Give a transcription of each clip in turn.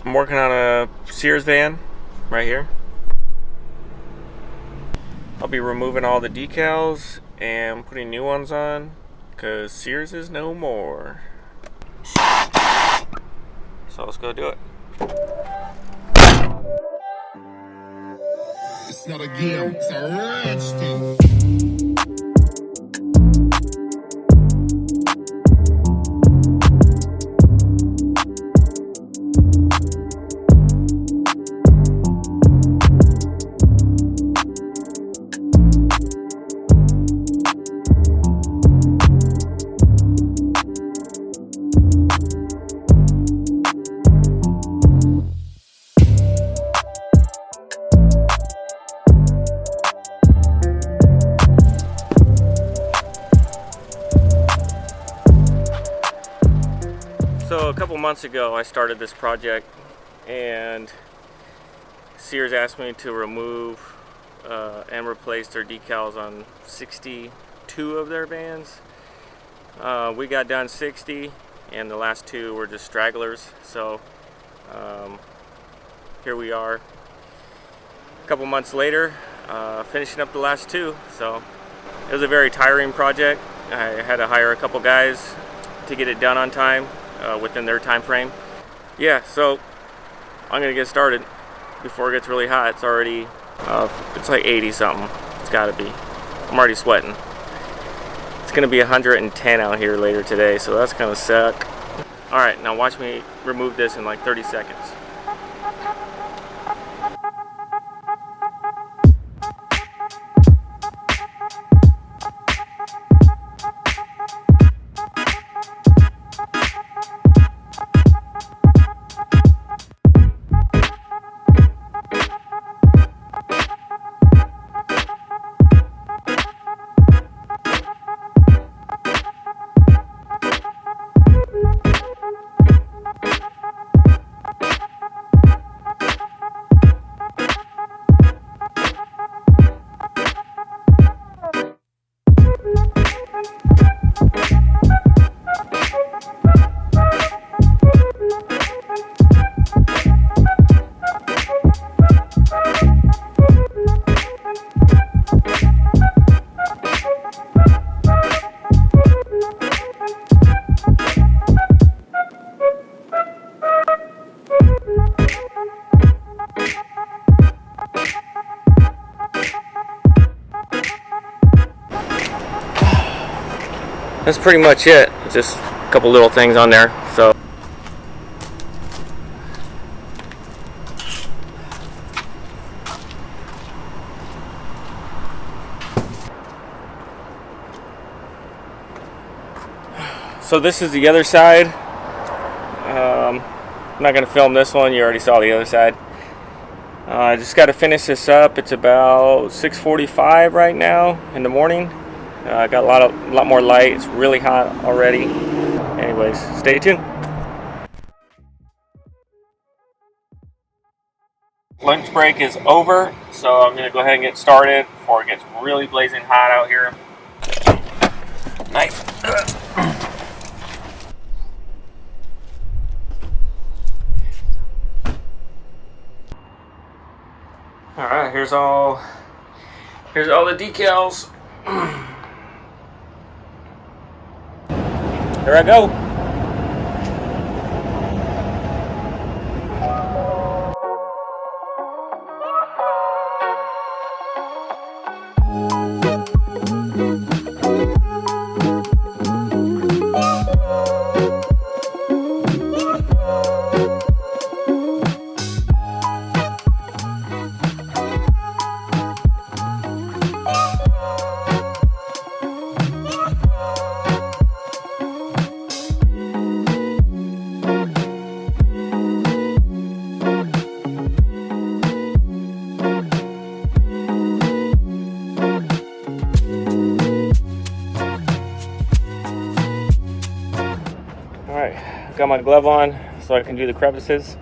I'm working on a Sears van right here. I'll be removing all the decals and putting new ones on because Sears is no more. So let's go do it. It's not a game, it's a rich thing. So a couple months ago I started this project and Sears asked me to remove and replace their decals on 62 of their vans. We got done 60 and the last two were just stragglers, so here we are a couple months later finishing up the last two. So it was a very tiring project. I had to hire a couple guys to get it done on time within their time frame. Yeah, so I'm gonna get started before it gets really hot. It's already it's like 80 something. It's gotta be. I'm already sweating. It's gonna be 110 out here later today, so that's gonna suck. All right, now watch me remove this in like 30 seconds. That's pretty much it. Just a couple little things on there. So this is the other side. I'm not going to film this one. You already saw the other side. I just got to finish this up. It's about 6:45 right now in the morning. Got a lot more light. It's really hot already. Anyways, stay tuned. Lunch break is over, so I'm gonna go ahead and get started before it gets really blazing hot out here. Nice. All right, here's all the decals. Here I go. Got my glove on so I can do the crevices.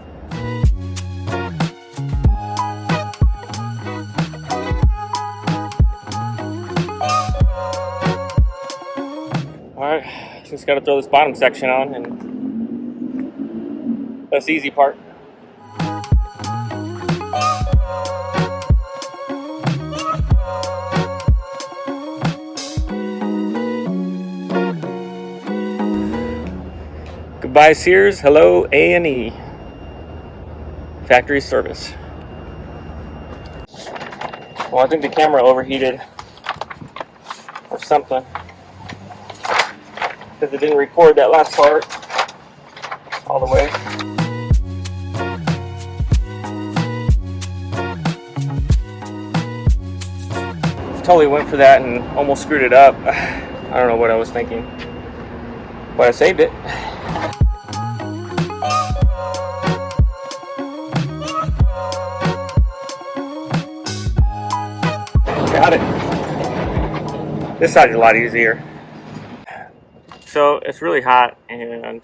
Alright, just got to throw this bottom section on, and that's the easy part. Goodbye Sears, hello A&E. Factory service. Well, I think the camera overheated or something, because it didn't record that last part all the way. Totally went for that and almost screwed it up. I don't know what I was thinking, but I saved it. Got it. This side's a lot easier. So it's really hot and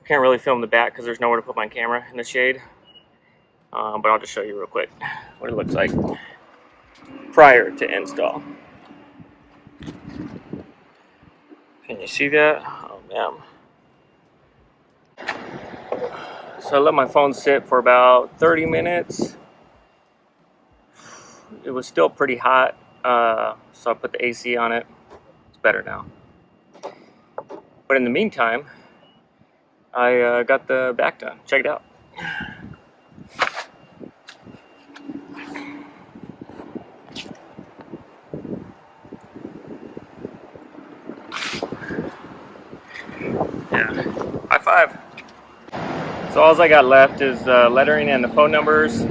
I can't really film the back because there's nowhere to put my camera in the shade. But I'll just show you real quick what it looks like prior to install. Can you see that? Oh man. So I let my phone sit for about 30 minutes. It was still pretty hot, so I put the AC on it. It's better now. But in the meantime, I got the back done. Check it out. Yeah, high five. So all I got left is the lettering and the phone numbers.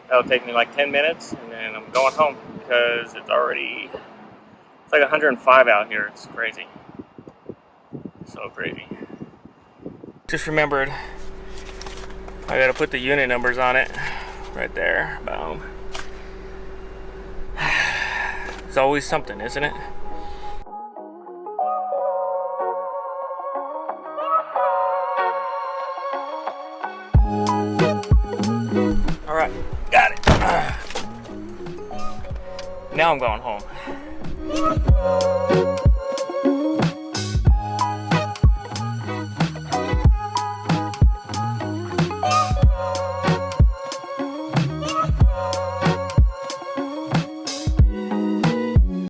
That'll take me like 10 minutes and then I'm going home because it's like 105 out here. It's crazy. So crazy. Just remembered I gotta put the unit numbers on it right there. Boom. It's always something, isn't it? All right, got it. Now I'm going home.